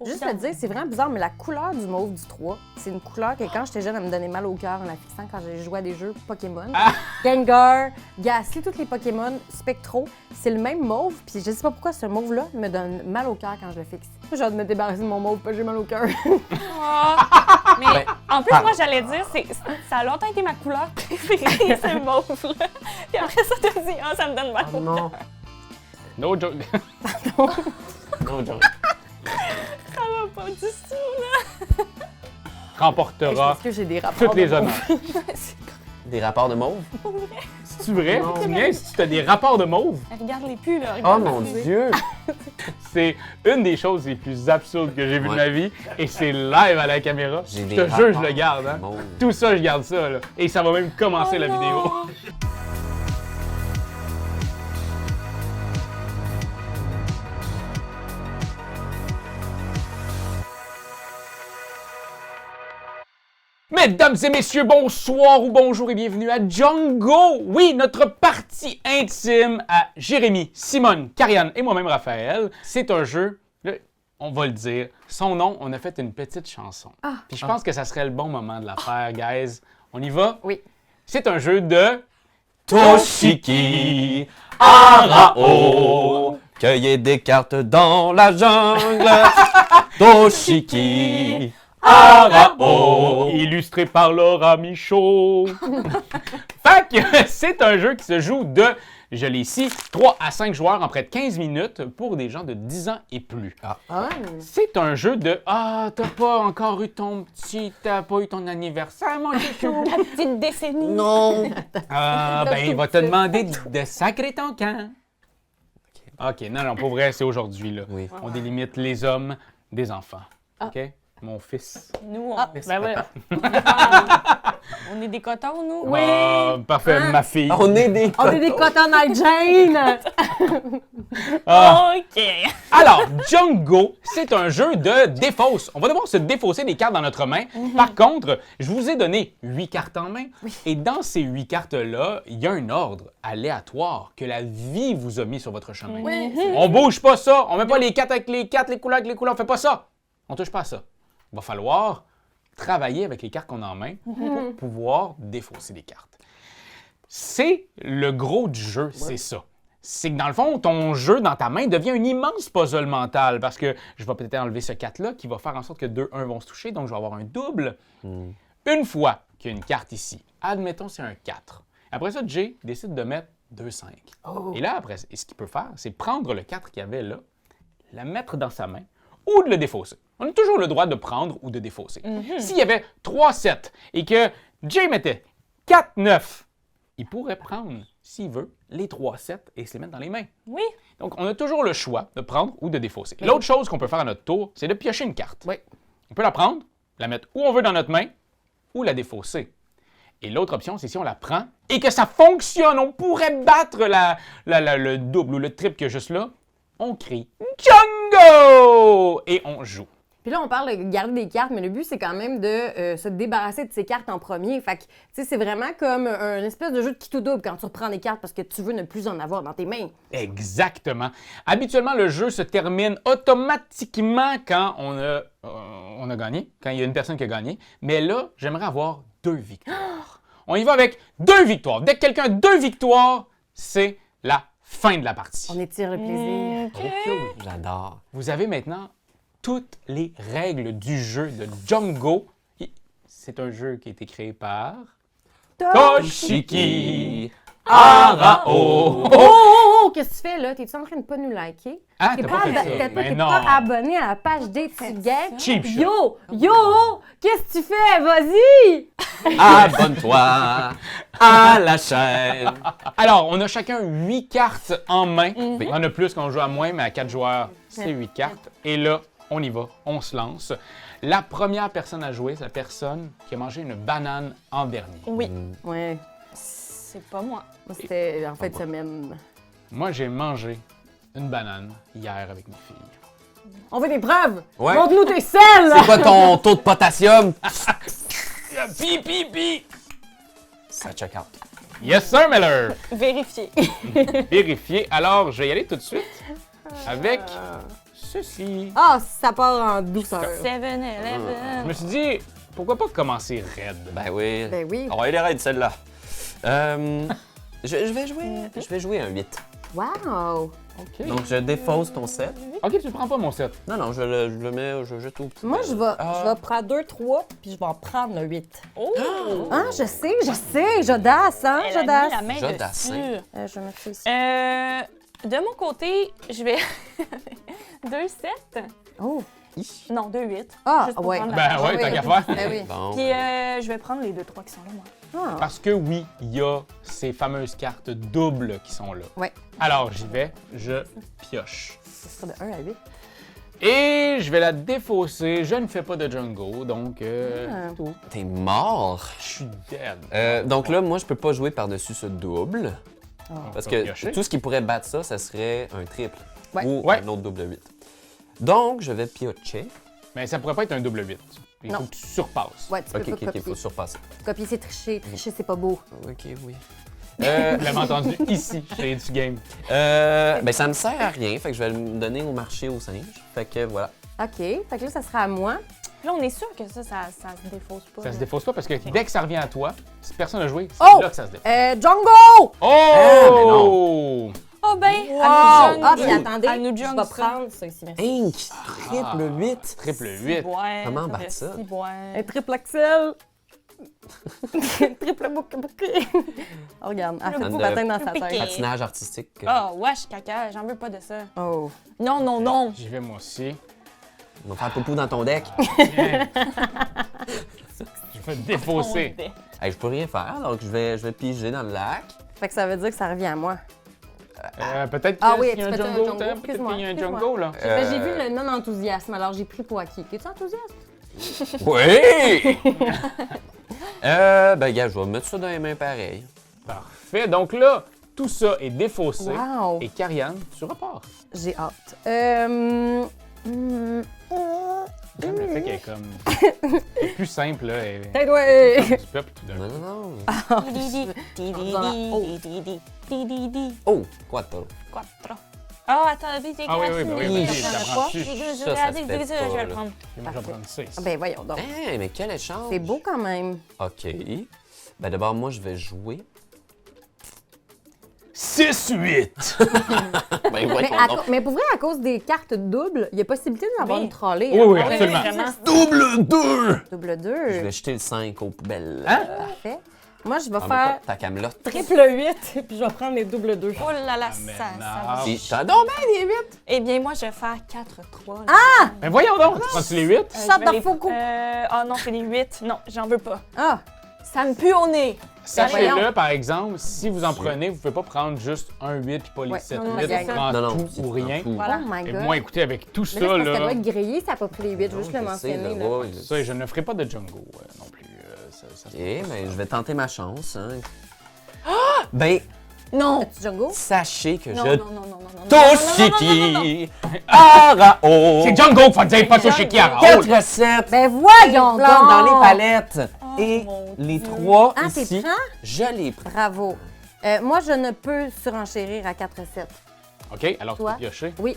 Juste te dire, c'est vraiment bizarre, mais la couleur du mauve du 3, c'est une couleur que quand j'étais jeune, elle me donnait mal au cœur en la fixant quand j'ai joué à des jeux Pokémon. Gengar, Gastly, tous les Pokémon spectraux, c'est le même mauve, puis je sais pas pourquoi ce mauve-là me donne mal au cœur quand je le fixe. J'ai hâte de me débarrasser de mon mauve, parce que j'ai mal au cœur. Mais en plus, moi, j'allais dire, ça a longtemps été ma couleur préférée, ce mauve-là. Puis après ça, t'as dit, ça me donne mal au Non. cœur. No joke. No joke. Ça va pas du tout, là. Remportera Parce que j'ai des rapports. toutes les de mauve. honneurs. Des rapports de mauve? C'est-tu vrai? Tu viens si tu as des rapports de mauve? Regarde-les plus, là. Oh regarde-les mon plus. Dieu! C'est une des choses les plus absurdes que j'ai vues de ma vie et c'est live à la caméra. J'ai Je des te jure, je rapports le garde. Hein. mauve. Tout ça, je garde ça. Là. Et ça va même commencer Oh la non. vidéo. Mesdames et messieurs, bonsoir ou bonjour et bienvenue à Django! Oui, notre partie intime à Jérémy, Simone, Karianne et moi-même Raphaël. C'est un jeu, là, on va le dire, son nom, on a fait une petite chanson. Puis je pense que ça serait le bon moment de la faire, guys. On y va? Oui. C'est un jeu de... Toshiki Arao, cueillez des cartes dans la jungle. Toshiki Arao. Illustré par Laura Michaud. Fait que c'est un jeu qui se joue de, je l'ai ici, 3 à 5 joueurs en près de 15 minutes pour des gens de 10 ans et plus. Ah, C'est un jeu de t'as pas encore eu t'as pas eu ton anniversaire, mon chouchou. La petite décennie. Non! Il va te demander de sacrer ton camp. OK, non, pour vrai, c'est aujourd'hui, là. Oui. On délimite les hommes des enfants. OK? Mon fils. Nous, on... ben ouais. on est des cotons, nous. Oui. Parfait, ma fille. On est des On est des Cotton Eye Jane! OK. Alors, Django, c'est un jeu de défausse. On va devoir se défausser des cartes dans notre main. Par contre, je vous ai donné 8 cartes en main. Et dans ces 8 cartes-là, il y a un ordre aléatoire que la vie vous a mis sur votre chemin. On bouge pas ça. On met pas les cartes avec les cartes, les couleurs avec les couleurs. On fait pas ça. On touche pas à ça. Il va falloir travailler avec les cartes qu'on a en main pour pouvoir défausser des cartes. C'est le gros du jeu, c'est ça. C'est que dans le fond, ton jeu dans ta main devient un immense puzzle mental parce que je vais peut-être enlever ce 4-là qui va faire en sorte que 2-1 vont se toucher, donc je vais avoir un double. Une fois qu'il y a une carte ici, admettons c'est un 4. Après ça, Jay décide de mettre 2-5. Et là, après, ce qu'il peut faire, c'est prendre le 4 qu'il y avait là, la mettre dans sa main ou de le défausser. On a toujours le droit de prendre ou de défausser. S'il y avait 3-7 et que Jay mettait 4-9, il pourrait prendre, s'il veut, les 3-7 et se les mettre dans les mains. Oui. Donc, on a toujours le choix de prendre ou de défausser. L'autre chose qu'on peut faire à notre tour, c'est de piocher une carte. Oui. On peut la prendre, la mettre où on veut dans notre main ou la défausser. Et l'autre option, c'est si on la prend et que ça fonctionne, on pourrait battre le double ou le triple qu'il y a juste là, on crie « Django » et on joue. Puis là, on parle de garder des cartes, mais le but, c'est quand même de se débarrasser de ces cartes en premier. Fait que, tu sais, c'est vraiment comme un espèce de jeu de qui tout double quand tu reprends des cartes parce que tu veux ne plus en avoir dans tes mains. Exactement. Habituellement, le jeu se termine automatiquement quand on a gagné, quand il y a une personne qui a gagné. Mais là, j'aimerais avoir 2 victoires. On y va avec 2 victoires. Dès que quelqu'un a 2 victoires, c'est la fin de la partie. On étire le plaisir. J'adore. Vous avez maintenant toutes les règles du jeu de Django. C'est un jeu qui a été créé par Toshiki Arao. Oh, qu'est-ce que tu fais là? T'es-tu en train de pas nous liker? Ah, T'es t'as pas, pas fait ça. t'es Mais pas non. abonné à la page des petits gags? Cheap shot. Yo! Qu'est-ce que tu fais? Vas-y! Abonne-toi à la chaîne. Alors, on a chacun 8 cartes en main. Il y en a plus quand on joue à moins, mais à 4 joueurs, c'est 8 cartes. Et là, on y va, on se lance. La première personne à jouer, c'est la personne qui a mangé une banane en dernier. Oui. Ouais, C'est pas moi. moi c'était en fin de semaine. Moi, j'ai mangé une banane hier avec ma fille. On fait des preuves! Ouais. Montre-nous tes selles! C'est quoi ton taux de potassium? Pi, pi, pi! Ça check out. Yes, sir, Miller! Vérifier. Vérifié. Alors, je vais y aller tout de suite avec ceci. Ah, ça part en douceur. 7-Eleven. Je me suis dit, pourquoi pas commencer raide? Ben oui. Ben oui. On va aller raide, celle-là. Je vais jouer un 8. Wow! OK. Donc, je défausse ton 7. OK, tu prends pas mon set. Non, je le mets, je tout. Moi, je vais prendre 2, 3, puis je vais en prendre un 8. Oh! Ah, je sais, j'audace, hein, Elle a mis j'audace. la main J'audace, dessus. hein. Je vais mettre ça ici. De mon côté, je vais 2-7. Oh! Non, 2-8. Ah, Juste pour ouais. prendre la Ben marge. ouais, tant qu'à faire. Ben oui. Bon. Puis je vais prendre les 2-3 qui sont là, moi. Ah. Parce que oui, il y a ces fameuses cartes doubles qui sont là. Ouais. Alors, j'y vais, je pioche. Ce sera de 1 à 8. Et je vais la défausser. Je ne fais pas de Django, donc Ah. tout. T'es mort. Je suis dead. Donc là, moi, je peux pas jouer par-dessus ce double. Parce On peut que piocher. tout ce qui pourrait battre ça, ça serait un triple. Ouais. Ou Ouais. un autre double 8. Donc, je vais piocher. Mais ça pourrait pas être un double 8. Il faut Non. que tu surpasses. Ouais, tu peux Ok, pas ok, copier. il faut surpasser. Copier, c'est tricher. Tricher, c'est pas beau. Ok, oui. Vous l'avez entendu ici, chez du game. Ben, ça me sert à rien, fait que je vais me donner au marché aux singes. Fait que voilà. OK. Fait que là, ça sera à moi. Là, on est sûr que ça se défausse pas. Ça se là. défausse pas parce que dès que ça revient à toi, si personne n'a joué, c'est Oh! là que ça se défausse. Django! Oh! Oh ben, Wow! à nous Ah, jungle. puis attendez, À nous je jungle, vais ça. prendre ça ici. merci. Inc! Triple 8! Triple 8. Ouais, Comment battre ça? Un triple Axel. Triple bouquet. Oh, regarde, elle fait Un tout de- patin dans sa Piqué. tête. Patinage artistique. Ah, wesh, caca, j'en veux pas de ça. Oh. Non, non, non. J'y vais moi aussi. On va faire poupou dans ton deck. Je vais défausser. Hey, je peux rien faire, donc je vais piger dans le lac. Fait que ça veut dire que ça revient à moi. Peut-être Ah qu'il oui, y a un tu fais un Django. Django. Peut-être Excuse-moi, qu'il y a un excuse-moi. Django, là. Ben, j'ai vu le non-enthousiasme, alors j'ai pris pour acquis. Es-tu enthousiaste? Oui! Ben, gars, je vais mettre ça dans les mains pareil. Parfait. Donc là, tout ça est défaussé. Wow. Et Karianne, tu repars. J'ai hâte. J'aime le fait qu'elle est comme. Elle est plus simple, là. Elle est Hey, ouais. comme du peuple tout d'un Non, coup. non, non. Oh, quoi de Quattro. Ah, attends, vite, Ah oui, oui, ben oui, oui, je ça vais prend prendre dessus. Ça se fait je vais pas, le prendre. Et moi, je vais prendre ça ici. Ah, ben voyons donc. Hey, mais quel échange! C'est beau quand même. OK. Ben, d'abord, moi, je vais jouer. 6-8! Ben, Mais, voyons donc. mais pour vrai, à cause des cartes doubles, il y a possibilité d'avoir Oui. une trollée. Oui, hein. oui, Oui, absolument. vraiment. Double 2! Double 2. Je vais jeter le 5 aux poubelles. Hein? Parfait. Moi, je vais On veut faire pas ta camelote. triple 8, puis je vais prendre les double 2. Oh là là, mais ça non. va. Puis, t'as donc bien des 8! Eh bien, moi, je vais faire 4-3. Ben voyons donc! Tu prends-tu les 8? Shut the fuck up. Ah non, c'est les 8. Non, j'en veux pas. Ah, Ça me pue au nez. Sachez-le, voyons. par exemple, si vous en prenez, vous ne pouvez pas prendre juste un 8 puis pas les Ouais, 7 non, non, 8. c'est On ça. prend Non, non, tout c'est ou rien. tout. Voilà. oh my Et god. moi, écoutez, avec tout Mais ça, là, c'est parce qu'elle doit là, être grillée, ça n'a pas pris les 8, je veux juste le mentionner. là. ça, je ne ferai pas de Django non plus. Ça OK, ben, je vais tenter ma chance. Hein. Ben, Non. As-tu Django? sachez que Non, je... non, non, non, non, non, non, non, non, non, non, non. Toshiki Arao! C'est Django qu'il faut dire, pas Toshiki Arao! 4-7! Ben voyons donc! Plante dans les palettes! Oh, Et mon les Dieu. 3 Ah, t'es ici, prends? je les prends. Bravo. Moi, je ne peux surenchérir à 4-7. OK, alors tu Toi? peux piocher. Oui.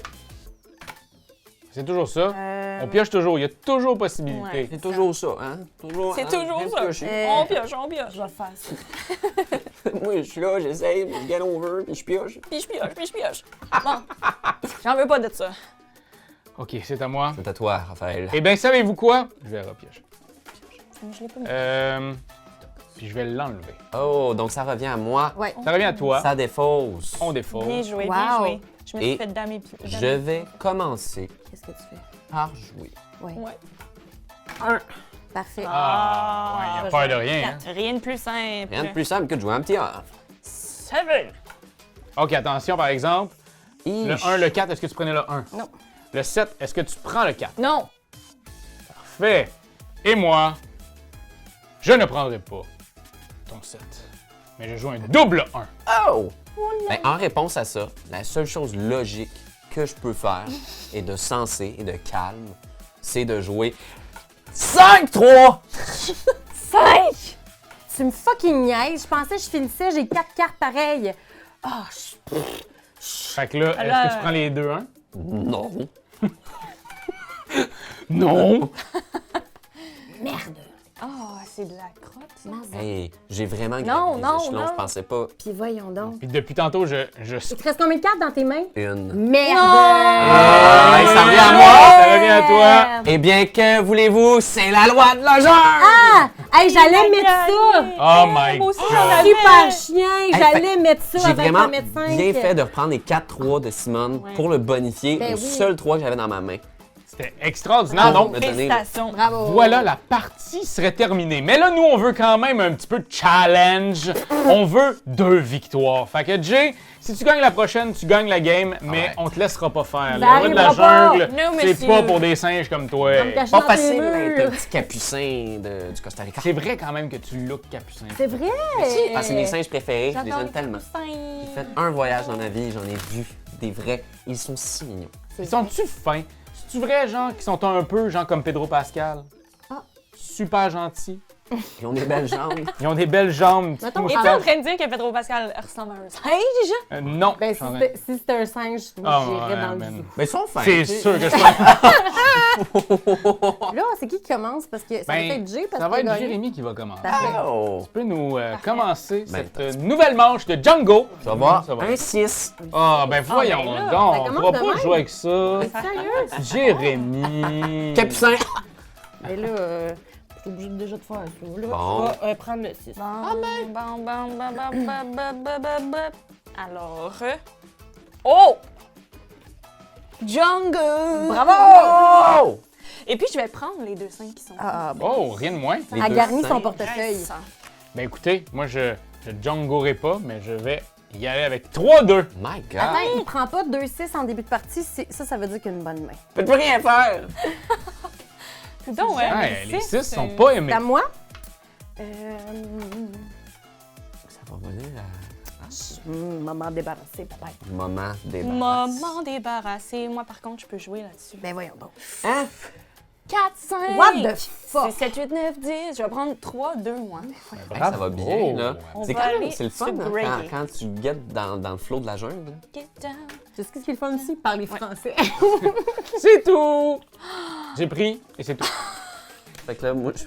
C'est toujours ça. Euh, On pioche toujours, il y a toujours possibilité. Ouais. C'est toujours ça, hein? Toujours, C'est hein? toujours Rien de ça. piocher. On pioche, on pioche. Je vais faire ça. Moi, je suis là, j'essaye, je get over, puis je pioche. Puis je pioche, puis je pioche. Bon, j'en veux pas de ça. OK, c'est à moi. C'est à toi, Raphaël. Eh bien, savez-vous quoi? Je vais repiocher. Je l'ai pas mis. Puis je vais l'enlever. Oh, donc ça revient à moi. Ouais. Ça revient à toi. Ça défausse. On défausse. Bien joué, Wow. bien joué. Je me suis Et fait damer. Je vais commencer Qu'est-ce que tu fais? par jouer. Ouais. Ouais. Parfait. Ah, ouais, il n'y a peur de rien. Hein? Rien de plus simple. Rien de plus simple que de jouer un petit A. Seven. OK, attention, par exemple. Le 1, le 4, est-ce que tu prenais le 1? Non. Le 7, est-ce que tu prends le 4? Non. Parfait. Et moi, je ne prendrai pas ton 7. Mais je joue un double 1. Oh! Ben, en réponse à ça, la seule chose logique que je peux faire et de sensé et de calme, c'est de jouer 5-3! 5! Tu me fucking niaises. Je pensais que je finissais, j'ai 4 cartes pareilles. Ah, Fait que là, est-ce Alors- que tu prends les 2-1? Non. Non! Merde! Ah, c'est de la crotte. Hey, j'ai vraiment Non, gravi les non, échelons, non. je pensais pas Puis voyons donc. Puis depuis tantôt, je... Il te reste combien de cartes dans tes mains? une. Merde! Hey, ça revient à moi! Ça revient à toi! Eh bien, que voulez-vous? C'est la loi de la jungle! Ah! Hey, j'allais mettre ça! Oh my Moi aussi, God. j'en avais. Super chien! J'allais fait- mettre ça J'ai avec vraiment un médecin. bien fait de reprendre les 4-3 de Simone pour le bonifier Ben au oui. seul 3 que j'avais dans ma main. C'était extraordinaire. Bravo. Donc, Me donner- Félicitations. Bravo! voilà, la partie serait terminée. Mais là, nous, on veut quand même un petit peu de challenge. On veut 2 victoires. Fait que, Jay, si tu gagnes la prochaine, tu gagnes la game, mais Ouais. on te laissera pas faire. Ça Le roi de la arrivera pas. jungle, Non, c'est monsieur. pas pour des singes comme toi. Va me cacher Pas dans tes facile murs. d'être un petit capucin du Costa Rica. C'est vrai quand même que tu look capucin. C'est vrai! Ah, c'est mes singes préférés, je les J'adore aime les tellement. poussins. J'ai fait un voyage dans ma vie, j'en ai vu des vrais. Ils sont si mignons. Ils sont-tu fins? C'est-tu vrai, genre, qui sont un peu, genre, comme Pedro Pascal? Ah. Super gentils. Ils ont des belles jambes. Ils ont des belles jambes. Une Mettons, petite Es-tu en moustache. train de dire que Pedro Pascal ressemble à un singe? Non. Ben, je si suis en train- c'était un singe, Ah, j'irais ouais, dans le man. zoo. Mais ils sont fins. C'est tu sais. sûr que je suis Là, c'est qui commence? Parce que ça va Ben, être Jay, parce ça va qu'il a être gagné. Jérémy qui va commencer. Parfait. Oh! Tu peux nous commencer Ben, cette nouvelle manche de Django. Tu vas voir, Ça va. un 6. Ah, ben voyons ben là, donc. ça On commence pourra de pas même. jouer avec ça. Sérieux? Jérémy. Capucin. Mais là, je suis obligée déjà de faire ça. Là, Bon. je vais prendre le 6. Alors. Oh! Jungle! Bravo! Oh! Et puis, je vais prendre les 2 5 qui sont. Ah, bon. Oh, rien de moins. Les A deux garni son singes. portefeuille. Ben écoutez, moi je Djangoerai pas, mais je vais y aller avec 3-2. My God! Attends, il prend pas 2-6 en début de partie. Ça veut dire qu'il a une bonne main. Je peux plus rien faire! Donc, Ouais, les 6 sont c'est- pas aimés. C'est à moi? Ça va venir à Maman débarrassée, papa. moment débat. Moment débarrassé. Moi, par contre, je peux jouer là-dessus. Ben voyons donc. Hein? 4, 5. What the C'est fuck? 7, 8, 9, 10. Je vais prendre 3, 2, moi. Hey, ça va bien, là. On C'est va quand même, aller c'est le fun, se hein, grader. quand tu guettes dans le flot de la jungle. Get down. Tu sais ce qui est le fun aussi? Parler français. C'est tout! J'ai pris et c'est tout. Fait que là, moi, je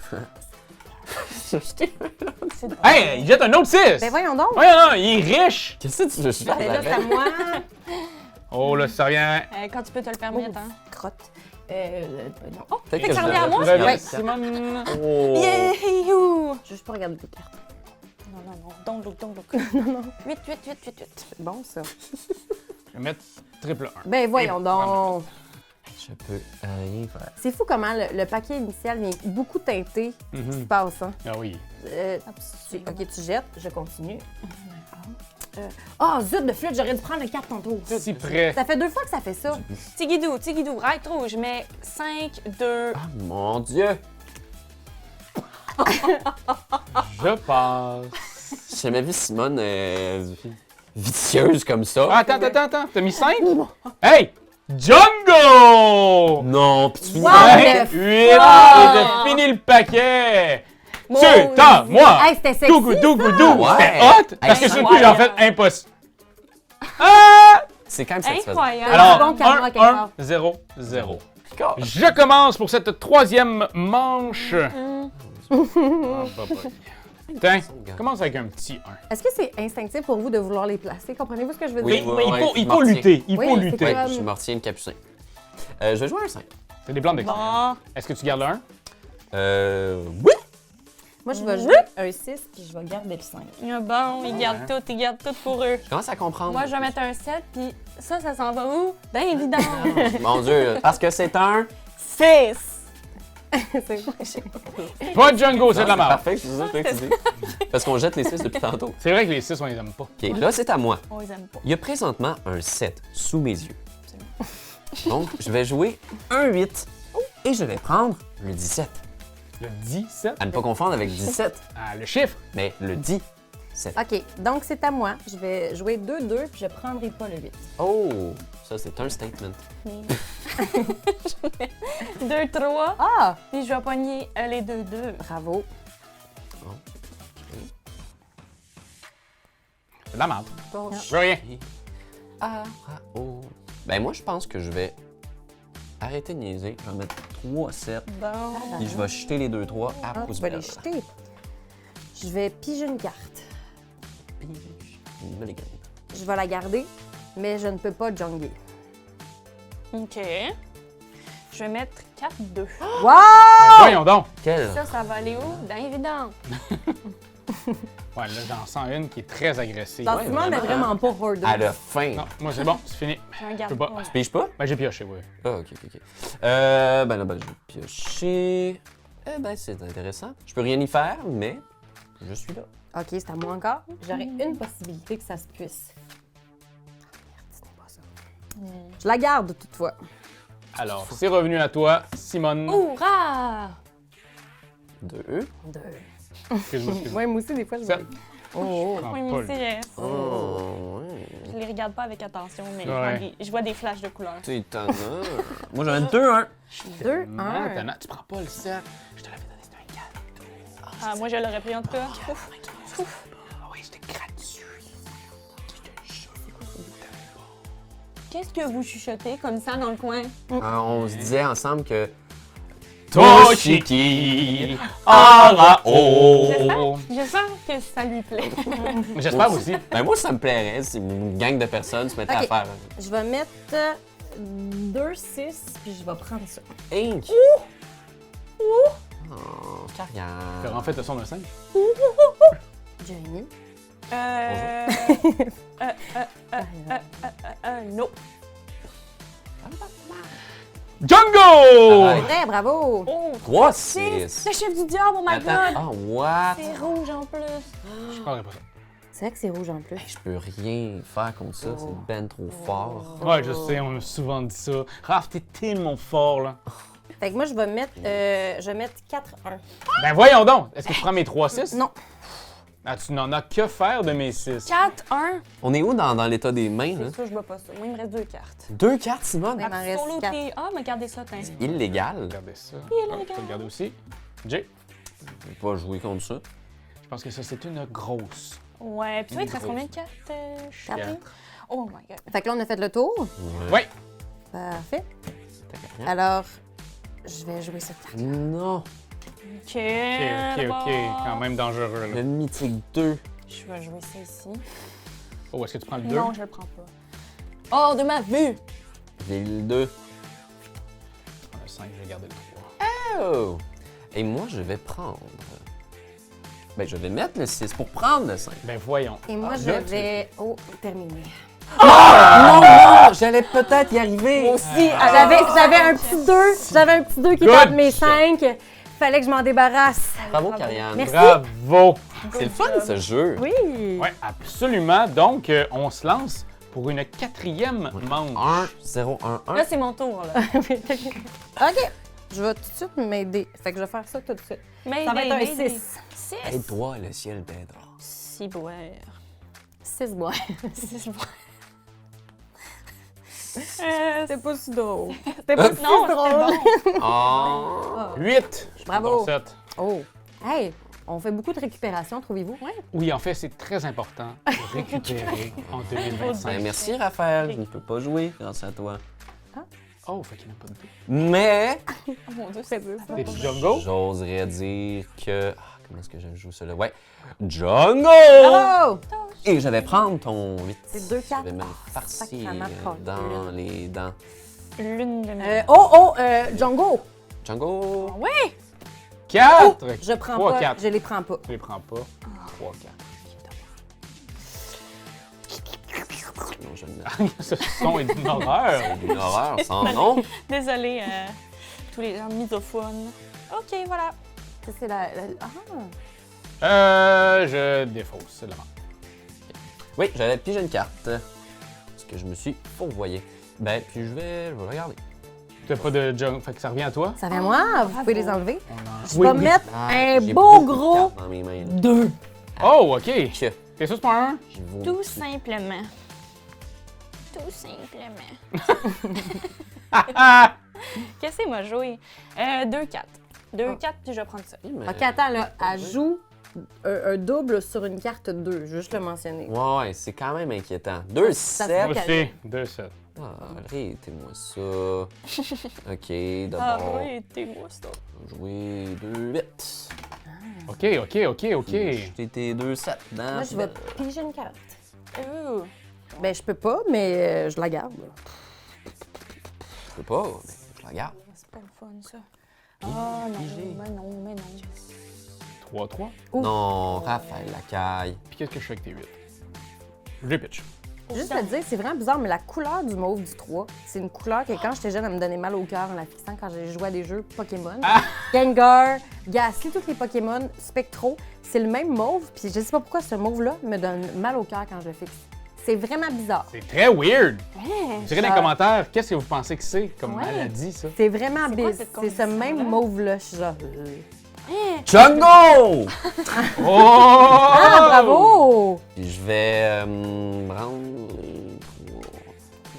Hey, il jette un autre 6! Ben voyons donc. Ouais, non, il est riche! Qu'est-ce que tu veux que je fasse Ben là, c'est à avec? moi. Oh là, ça revient. Quand tu peux te le permettre, hein. Crotte. Non. Oh, Peut-être fait que ça je revient à moi? vais- Ouais. Simone. Oh! Yeah! Je veux juste pas regarder tes cartes. Non, non, non. Don't look, don't look. Non, non. 8, 8, 8, 8, 8. C'est bon, ça. Je vais mettre triple 1. Ben voyons donc. Je peux rien faire. C'est fou comment le paquet initial vient beaucoup teinté. Ce qui se passe, hein? Ah oui. Ok, tu jettes, je continue. Ah, zut de flûte, j'aurais dû prendre le 4 ton tour. Si près. Ça fait 2 fois que ça fait ça. Tigidou, right rouge. Je mets 5, 2. Ah, mon Dieu! Je passe. J'ai jamais vu Simone vicieuse comme ça. Ah, attends. T'as mis 5? Hey! Django! Non, pis tu finis Wow! par- le 8 et j'ai fini le paquet! Mon C'est à moi! Hey, c'était sexy, Dougou, dougou, ça! dougou! C'était Ouais. hot! Parce que Hey, sur le coup, j'ai en fait incroyable. impossible. Ah! C'est quand même satisfaisant. Incroyable. Alors, bon karma, quelque 1, part. 0, 0. D'accord. Je commence pour cette troisième manche. Ah, bah, bah. Tiens, commence avec un petit 1. Est-ce que c'est instinctif pour vous de vouloir les placer? Comprenez-vous ce que je veux Oui, dire? oui. Il faut mortier. lutter. Il Oui, faut c'est lutter. Oui, comme- je suis mortier, une capucin. Je vais jouer un 5. C'est des plans d'expérience. Bon. Est-ce que tu gardes le 1? Oui! Moi, je vais jouer un 6 puis je vais garder le 5. Bon, ils gardent tout pour eux. Je commence à comprendre. Moi, je vais mettre un 7, puis ça s'en va où? Ben évidemment. Mon Dieu, parce que c'est un... 6. Pas de Django, c'est de la Ah, merde. parfait, c'est ça que tu dis. Parce qu'on jette les 6 depuis tantôt. C'est vrai que les 6, on les aime pas. OK, là, c'est à moi. On les aime pas. Il y a présentement un 7 sous mes yeux. Donc, je vais jouer un 8 et je vais prendre le 17. Le 17. À ne pas confondre avec 17, Ah, le chiffre. mais le 17. OK, donc c'est à moi. Je vais jouer 2-2 puis je prendrai pas le 8. Oh, ça, c'est un statement. 2, 3. Ah! Puis je vais pogner les 2, 2. Bravo. C'est de la merde. Bon, Je veux rien. Ah, oh. Ben, moi, je pense que je vais arrêtez de niaiser. Je vais mettre 3 7. Bon. Puis je vais jeter les 2-3 à Ah, tu vas poubelle. les jeter. Je vais piger une carte. Une belle gamme. Je vais la garder, mais je ne peux pas jongler. OK. Je vais mettre 4-2. Wow! Ben, voyons donc. Quelle? Ça va aller où? Dans l'évident. Ouais, là, j'en sens une qui est très agressive. Dans ce moment, mais vraiment pas hoarder. À la fin. Non, moi, c'est bon, c'est fini. Je vais Je garder. peux pas. Ouais. Tu piges pas? Ben, j'ai pioché, oui. Ah, ok. Ben là, ben, je vais piocher. Eh ben, c'est intéressant. Je peux rien y faire, mais je suis là. OK, c'est à moi encore. J'aurais une possibilité que ça se puisse. Ah, merde, ce n'est pas ça. Je la garde toutefois. Alors, c'est revenu à toi, Simone. Hourra! 2. Excuse-moi. Ouais, moi aussi, des fois, je Ça- me Oh, Prends Oui, pas moi le- aussi, Oh, ouais. je les regarde pas avec attention, mais Ouais. je vois des flashs de couleurs. C'est étonnant. Moi, j'en ai 2, 1. 2, Non, 1. tu prends pas le 7. Je te l'avais donné, c'était un 4. Ah, moi, je l'aurais pris en tout cas. Ouf. Ah oui, c'était gratuit. Qu'est-ce que vous chuchotez comme ça dans le coin? On se disait ensemble que. Toshiki Arao. J'espère que ça lui plaît. J'espère aussi. Ben, moi, ça me plairait si une gang de personnes se mettait Ok. à faire. Je vais mettre 2, 6, puis je vais prendre ça. Inc. Oh, T'as carrière. en fait le son d'un 5? Jérémy. Non. Django! Arrête. Vrai, bravo! Oh, 3, 6. 6. Le chef du diable, oh my Attends. god! Ah, what? C'est rouge en plus. Je prendrais pas ça. C'est vrai que c'est rouge en plus. Hey, je peux rien faire comme ça, c'est ben trop fort. Ouais, je sais, on m'a souvent dit ça. Raph, t'es tellement fort, là. Fait que moi, je vais mettre 4-1. Ben voyons donc! Est-ce que tu prends mes 3-6? Non. Ah, tu n'en as que faire de mes 6. 4-1. On est où dans l'état des mains, là? C'est sûr, je vois pas ça. Moi, il me reste 2 cartes. 2 cartes, Simone? Ouais. Il m'en reste Solo 4. T. Ah, mais gardez ça, t'as. Illégal. Regardez ça. Il est Ah, je peux légal. le garder aussi. Jay, Je vais pas jouer contre ça. je pense que ça, c'est une grosse. Ouais, puis toi, il te reste combien de cartes? Quatre. Oh my god. Fait que là, on a fait le tour. Ouais. Parfait. C'était Alors, je vais jouer cette carte. Non. OK. Ok. Quand même dangereux, là. Le mythique 2. Je vais jouer ça ici. Oh, est-ce que tu prends le 2? Non, je le prends pas. Oh, de ma vue! Ville 2. Je prends le 5, je vais garder le 3. Oh! Et moi, je vais prendre. Ben, je vais mettre le 6 pour prendre le 5. Ben voyons. Et moi, Ah, je là, tu- vais... Oh, terminer. Non! J'allais peut-être y arriver. Moi aussi, j'avais un petit 2. J'avais un petit 2 qui était Good entre mes shot. 5. Fallait que je m'en débarrasse. Bravo, Karianne. Merci. Bravo! C'est le fun, ce jeu. Oui. Ouais, absolument. Donc, on se lance pour une 4e manche. 1, 0, 1, 1. Là, c'est mon tour, là. OK. Je vais tout de suite m'aider. Fait que je vais faire ça tout de suite. Mais Ça va être un 6. 6. Aide-toi, le ciel t'aidera. 6 boire. 6 bois. 6 boire. C'était pas si drôle. C'était pas si Non, drôle. c'était bon. Oh! 8. Bravo. 7. Oh. Hey, on fait beaucoup de récupération, trouvez-vous? Oui. Oui, en fait, c'est très important de récupérer en 2025. Ben, merci, Raphaël. Je ne peux pas jouer grâce à toi. Oh, fait qu'il n'y en a pas de deux. Mais, Oh mon Dieu, c'est beau. T'es Django? j'oserais dire que. Ah, comment est-ce que je joue ça là? Ouais. Django! Bravo! Et je vais prendre ton 8. C'est 2 cartes. Je vais me le farcir sacrément dans les dents. L'une de mes. Django! Django! Oui! 4. Je prends 3, pas, 4. je les prends pas. Tu les prends pas. 3, 4. Non, je ne. Ce son est d'une horreur. Une horreur sans nom. Désolée, tous les gens misophones. OK, voilà. Ça, c'est Ah! Je défausse, c'est de la merde. Oui, j'avais pigé une carte. Parce que je me suis fourvoyé. Ben, puis je vais regarder. T'as pas de Django, fait que ça revient à toi? Ça fait moi, vous pouvez les enlever. Je Oui, vais oui. mettre Ah, un j'ai beau beaucoup de gros cartes dans mes mains, là. 2. Oh, OK. Que T'es sûr, c'est pas un? j'y vais. Tout simplement. Tout simplement. Qu'est-ce que m'a joué? 2-4. 2-4, puis je vais prendre ça. Oui, mais- OK, attends, là, elle joue un double sur une carte 2, juste le mentionner. Ouais, c'est quand même inquiétant. 2, Ça 7. Moi aussi, 2-7. Arrêtez-moi ça. OK, Ah d'abord, oui, t'es moi, ça. jouer 2, 8. OK. Jeter tes 2, 7 dans Moi, la je vais poubelle. piger une carte. Ouh. Ben, je peux pas, mais je la garde. Je peux pas, mais je la garde. C'est pas le fun, ça. Ah non, mais non, mais non. 3-3. Non, Raphaël Lacaille. Puis qu'est-ce que je fais avec tes 8? Je les pitch. Juste te dire, c'est vraiment bizarre, mais la couleur du mauve du 3, c'est une couleur que quand j'étais jeune, elle me donnait mal au cœur en la fixant quand j'ai joué à des jeux Pokémon. Gengar, Ghastly, tous les Pokémon spectraux, c'est le même mauve, puis je sais pas pourquoi ce mauve-là me donne mal au cœur quand je le fixe. C'est vraiment bizarre. C'est très weird. Hein? Direz dans les commentaires, qu'est-ce que vous pensez que c'est comme Ouais. maladie, ça? C'est vraiment C'est quoi bizarre. cette C'est ce même condition-là? mauve-là. Je suis genre. Django! Oh! Ah, bravo! Puis je vais prendre les 3.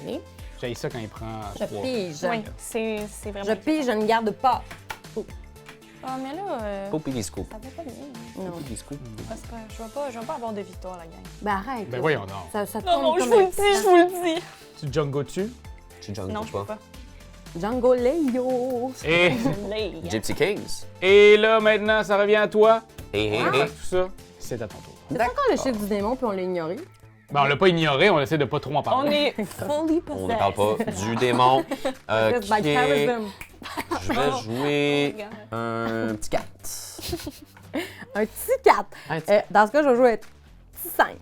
Oui. J'ai ça quand il prend Je 3. pige. Oui, c'est vraiment. Je pige, je ne garde pas. Ah, mais là, Poupie les scoops. ça va pas bien. Non. Poupie les scoops. Parce que je vais pas avoir de victoire, la gang. Ben arrête. Ben là. voyons donc. Ça Non, tourne non, je comme vous un le dis, je vous le dis. Tu Django dessus? Tu Django Non, je peux pas. Django Leo. Et, Les Gypsy Kings. et là, maintenant, ça revient à toi. Hé, hé, Ah. hé. Tout ça, c'est à ton tour. C'est encore le chiffre du démon, puis on l'a ignoré. Ben, on l'a pas ignoré, on essaie de pas trop en On parler. est fully possessed. On ne parle pas du démon. Just by Ok. charism. Je vais jouer Regarde. un petit 4. Un petit 4. Un petit Dans ce cas, je vais jouer un petit 5.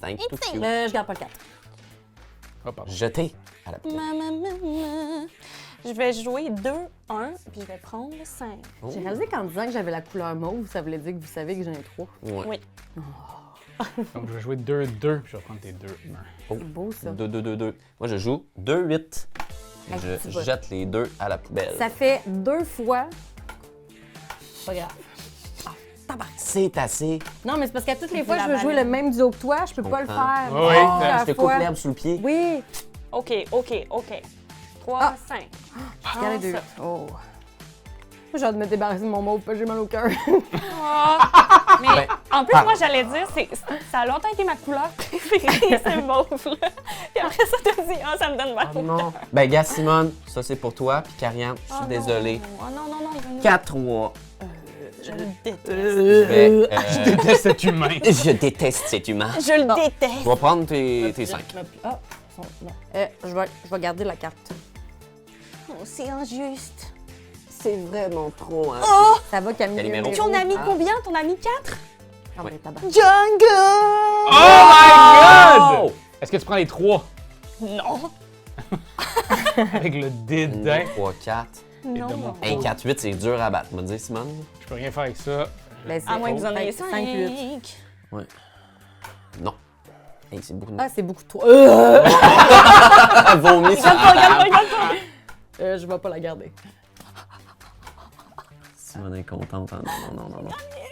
5 tout cute. Je garde pas le 4. Oh, pardon. Jeté à la poubelle. Je vais jouer 2-1, puis je vais prendre le 5. J'ai réalisé qu'en disant que j'avais la couleur mauve, ça voulait dire que vous savez que j'ai un 3. Ouais. Oui. Donc, je vais jouer 2-2, puis je vais prendre tes 2. C'est beau, ça. 2, 2, 2, 2. Moi, je joue 2, 8. Avec Je petit bot. jette les 2 à la poubelle. Ça fait 2 fois. Pas grave. C'est assez. Non, mais c'est parce qu'à toutes les C'est fois que la je veux jouer le banane. même duo que toi, je peux pas le comprends. faire. Oui, Plusieurs Je te coupe fois. l'herbe sous le pied. Oui. OK. 3, Ah. 5. Regarde les deux. Oh. Moi, j'ai hâte de me débarrasser de mon mauve, parce que j'ai mal au cœur. Mais Ben, en plus, moi, j'allais dire, ça a longtemps été ma couleur préférée, ce mauve-là. Puis après ça, t'as dit, ça me donne mal au cœur. Non. Ben, gars, Simone, ça c'est pour toi. Puis Karianne, je suis Oh désolé. non. Oh non, il va nous... 4-3. Je le déteste. Je vais, Je déteste cet humain. je déteste cet humain. Je le déteste. Je vais prendre tes 5. Ah, non. Je vais garder la carte. Oh, c'est injuste. C'est vraiment trop, hein? Ça va, Camille. Calimero. numéro. Ton ami combien? Ton ami 4? Ah, ben, tabac. Django! Oh my God! Est-ce que tu prends les 3 Non. avec le dédain? 3, 4. Non. de mon- Hey, 4, 8, c'est dur à battre, me dire, Simone. Je peux rien faire avec ça. Ben, c'est À moins que vous en ayez 5, 5. 8. Ouais. Non. Hey, c'est beaucoup de Ah, c'est beaucoup trop. Ah, vomi sur la table. Regarde pas. Je vais pas la garder. Simone est contente. Hein?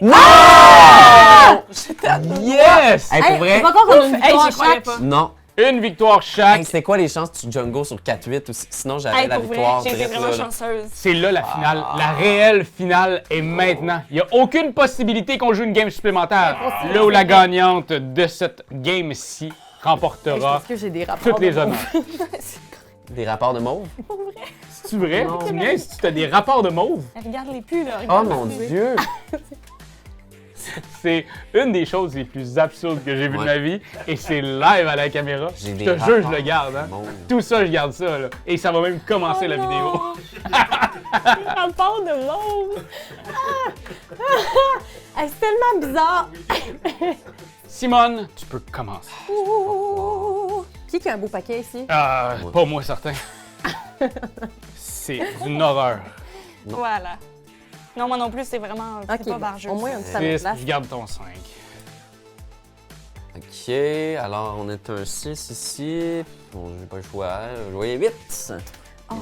Non. Yes! Hey, pour vrai? C'est pas encore qu'on a une Hey, victoire j'y croyais chaque. pas. Non. Une victoire chaque. Hey, c'était quoi les chances que tu Django sur 4-8 ou sinon j'avais Hey, la pour vrai, victoire j'ai été direct vraiment là. chanceuse. C'est là la finale. La réelle finale est maintenant. Il n'y a aucune possibilité qu'on joue une game supplémentaire. Là où la gagnante de cette game-ci remportera Parce que j'ai des rapports. toutes les de honneurs. Des rapports de mauve? C'est vrai? Non. Tu viens si tu as des rapports de mauve? Regarde-les plus, là. Oh regarde-les mon plus. Dieu! C'est une des choses les plus absurdes que j'ai vues de Ouais. ma vie. Et c'est live à la caméra. J'ai Je des te jure, je le rapports garde. Hein. de mauve. Tout ça, je garde ça. Là. Et ça va même commencer Oh la non. vidéo. Rapport de mauve. Hey, c'est tellement bizarre. Simone, tu peux commencer. Ouh. Qui a un beau paquet ici? Pas moi, certain. C'est une horreur. Voilà. Non, moi non plus, c'est vraiment c'est Ok, pas bon, barjeux. au moins, on Ça met 6, place. je garde ton 5. Ok, alors on est un 6 ici. Bon, j'ai pas le choix. Je vais jouer 8.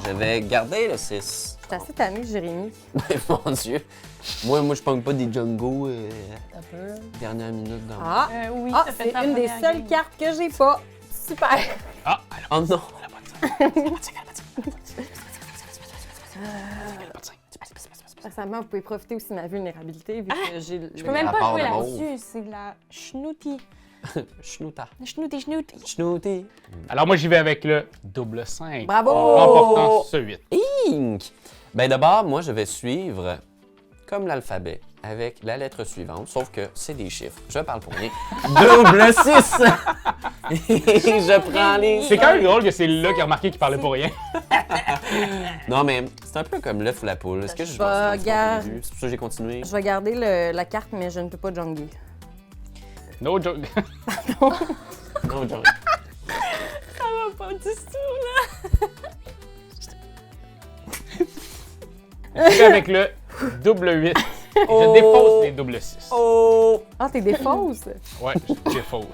Je vais garder le 6. Je suis assez tannée, Jérémy. Mon Dieu. Moi, je pogne pas des Django Un peu. dernière minute dans Ah, Oui, ah ça fait c'est ta une des première seules game. cartes que j'ai pas. Super. Ah, Oh non! Personnellement, vous pouvez profiter aussi de ma vulnérabilité vu que j'ai Je peux même À pas part jouer le mauve. là-dessus, c'est de la Schnooty. Schnouta. Schnooty, Schnooty. Schnouti. Alors, moi, j'y vais avec le double 5. Bravo! Remportant ce 8. Pink! Ben d'abord, moi, je vais suivre comme l'alphabet avec la lettre suivante, sauf que c'est des chiffres. Je parle pour rien. Double 6! Et je prends les... C'est quand même drôle que c'est là qui a remarqué qu'il parlait pour rien. Non, mais c'est un peu comme l'œuf ou la poule. Est-ce que je Je pense que c'est garde- au début? C'est pour ça que j'ai continué. Je vais garder la carte, mais je ne peux pas jongler. No joke. Non, John. Ça va pas du tout, là. Je vais avec le double 8. Je défausse les double 6. Oh! Ah, t'es des fausses? Ouais, je défausse.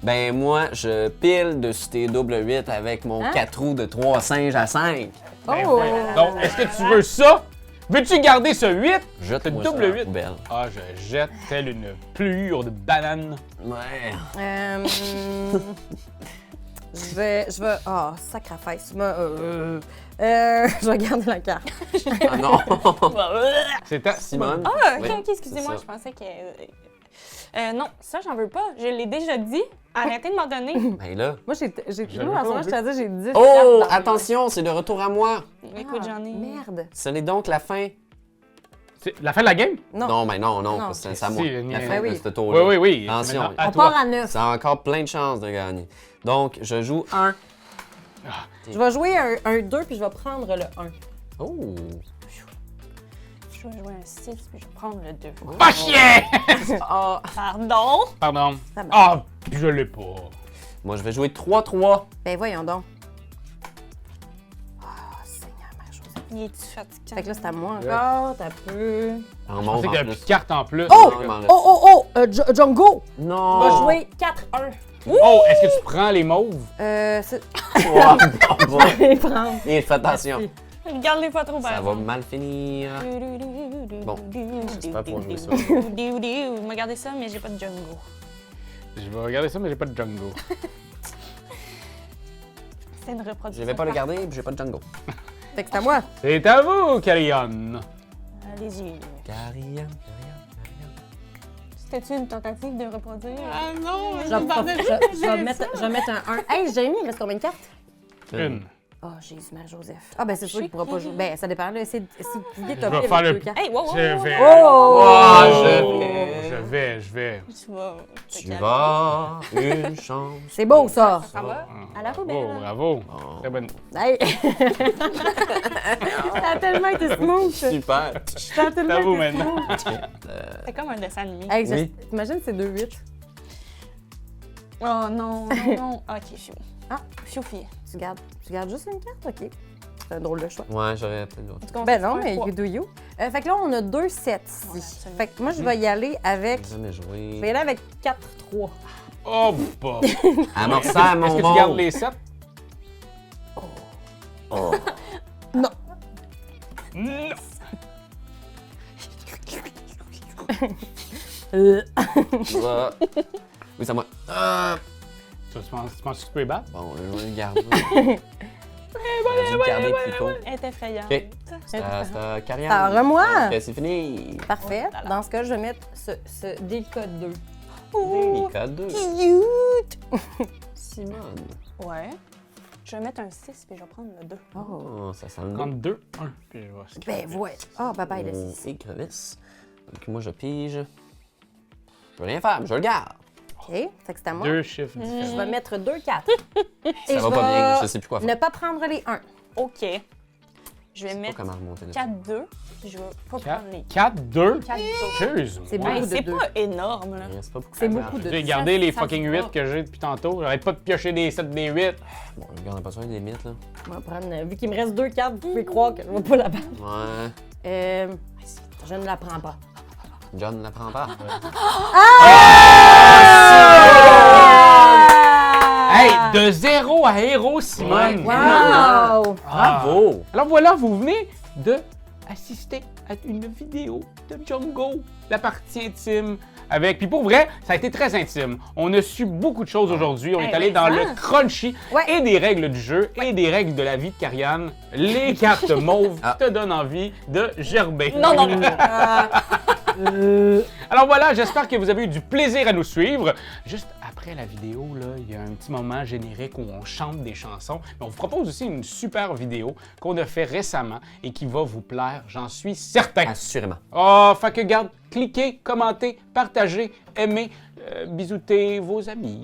Ben moi, je pile dessus tes double 8 avec mon Hein? 4 roues de 3 singes à 5. Ben, Oh! ouais. Donc, est-ce que tu veux ça? Veux-tu garder ce 8? Jette-moi double ça à la 8. poubelle. Ah, je jette telle une plure de banane. Ouais. Je vais... Ah, sacrifice. Je vais garder la carte. Ah non! C'est à Simone? Ah, ok, Oui, ok, excusez-moi, c'est je pensais que. Non, ça, j'en veux pas. Je l'ai déjà dit. Arrêtez de m'en donner. Ben là. Moi, j'ai... Je Nous, l'ai en ce moment, pas je te dis, j'ai 10 Oh! cartes dans- Attention, c'est de retour à moi. Écoute, j'en ai. Merde. Ce n'est donc la fin. C'est la fin de la game? Non. Ben non, Non. parce que c'est à moi. Si, La mais- fin Ben oui. de ce tour-là. Oui, oui, oui. Attention. Maintenant, à On toi. part à 9. Ça a encore plein de chances de gagner. Donc, je joue 1. Je vais jouer un 2 puis je vais prendre le 1. Oh! Je vais jouer un 6 puis je vais prendre le 2. Pas chien! Ah, Pardon? Pardon. Ça marche. Ah, je l'ai pas. Moi, je vais jouer 3-3. ben voyons donc. Ah, Seigneur, ma chose. Il est-tu fatiguant? Fait que là, c'est à moi encore, t'as peu. En Je mauve pensais qu'il y en avait plus plus. de cartes en plus. Oh! Non, il m'en reste- Oh! Django! Non! On va jouer 4-1. Oh, est-ce que tu prends les mauves? C'est... Wow, bon. Je vais les prendre. Et fais attention. Merci. Regarde-les pas trop, par Ça va exemple. mal finir. Bon, j'espère pouvoir jouer ça. Je vais garder ça, mais j'ai pas de Django. Je vais regarder ça, mais j'ai pas de Django. C'est une Je reproduction. vais pas le garder, puis j'ai pas de Django. Fait que c'est à moi. C'est à vous, Carillon. Allez-y. Carillon. C'était-tu une tentative de reproduire? Ah non! Je vais mettre un 1. Hey, Jamie, il reste combien de cartes? Une. Oh, Jésus, Marie-Joseph. Ah, ben c'est sûr qu'il pourra pas jouer. Ben, ça dépend. Là, c'est plié top vais faire avec le- deux cartes. Hey, wow, wow, Je wow, vais. Oh! Ah, Je vais. Tu vas. Tu vas, une chance. C'est beau, ça. Ça va? À la poubelle. Bravo, bravo. Très bonne. Hey! Ça a tellement été smooth. Super. Ça a tellement C'est à vous été maintenant. smooth. C'est comme un dessin animé. Hey, Oui. t'imagines, c'est 2-8. Oh non, non, non. Ok, fiou. Ah. Fiou-fille. Tu gardes juste une carte? OK. C'est un drôle de choix. Ouais, j'aurais peut-être d'autres. En tout cas, on Ben fait non, un mais trois. you do you. Fait que là, on a 2 sets ici. Ouais, absolument. Fait que moi, je vais y aller avec... J'ai jamais Je vais y joué. aller avec 4-3. Oh, bah. Amorçant mon Est-ce que monde. tu gardes les 7? Oh. Non. Non. Ça. Oui, c'est à moi. Tu penses que tu peux les battre? Bon, je vais le garder. J'aurais dû le garder plus tôt. Elle est effrayante. Ok. C'est à Carillon. Alors, moi. Ok, c'est fini. Parfait. Oh là là. Dans ce cas, je vais mettre ce délicat 2. Délicat 2. Cute! Simone. Ouais. Je vais mettre un 6 puis je vais prendre le 2. Oh, ça sent le bon. 32, 1. Puis je vais skipper. Ben ouais. Ah, bye-bye, le 6. Écrevisse. Donc, moi, je pige. Je veux rien faire, mais je le garde. OK. Fait que c'est à moi. 2 chiffres Je différents. vais mettre 2-4. Et Ça va pas bien, je sais plus quoi faire. Ne pas prendre les 1. OK. Je vais Je sais pas mettre comment remonter là. 4-2. Je vais pas prendre les 4, 2. 4-2. Excuse-moi. C'est Ouais, beaucoup de c'est deux. pas énorme, là. C'est pas beaucoup. C'est beaucoup de J'ai deux. gardé les ça fucking se 8 voit. que j'ai depuis tantôt. J'arrête pas de piocher des 7, des 8. Bon, regarde, on a pas besoin des limites, là. On va prendre, vu qu'il me reste 2 cartes, vous pouvez croire que je ne vais pas la battre. Ouais. Je ne la prends pas. John ne la prend pas. Hey, de 0 à héros, Simone. Wow! Bravo! Alors voilà, vous venez de assister à une vidéo de Django, la partie intime avec. Puis pour vrai, ça a été très intime. On a su beaucoup de choses aujourd'hui. On est allé dans le crunchy et des règles du jeu et des règles de la vie de Karianne. Les cartes mauves te donnent envie de gerber. Non. Alors voilà, j'espère que vous avez eu du plaisir à nous suivre. Juste après la vidéo, là, il y a un petit moment générique où on chante des chansons. Mais on vous propose aussi une super vidéo qu'on a fait récemment et qui va vous plaire, j'en suis certain. Assurément. Oh, fait que garde, cliquez, commentez, partagez, aimez, bisoutez vos amis.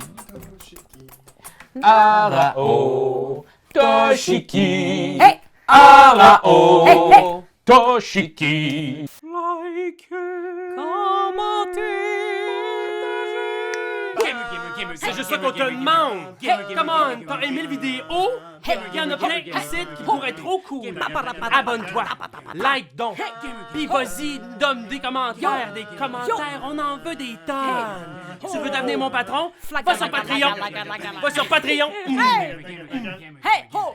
Arao, Toshiki. Hey! Arao, Hey, hey! Toshiki. C'est juste ça qu'on te demande! Hey, come on! T'as aimé le vidéo? Hey, y'en a plein ici qui pourraient être trop cool! Abonne-toi! Like donc! Pis vas-y, donne des commentaires! Des commentaires, on en veut des tonnes! Tu veux devenir mon patron? Va sur Patreon! Va sur Patreon! Hey!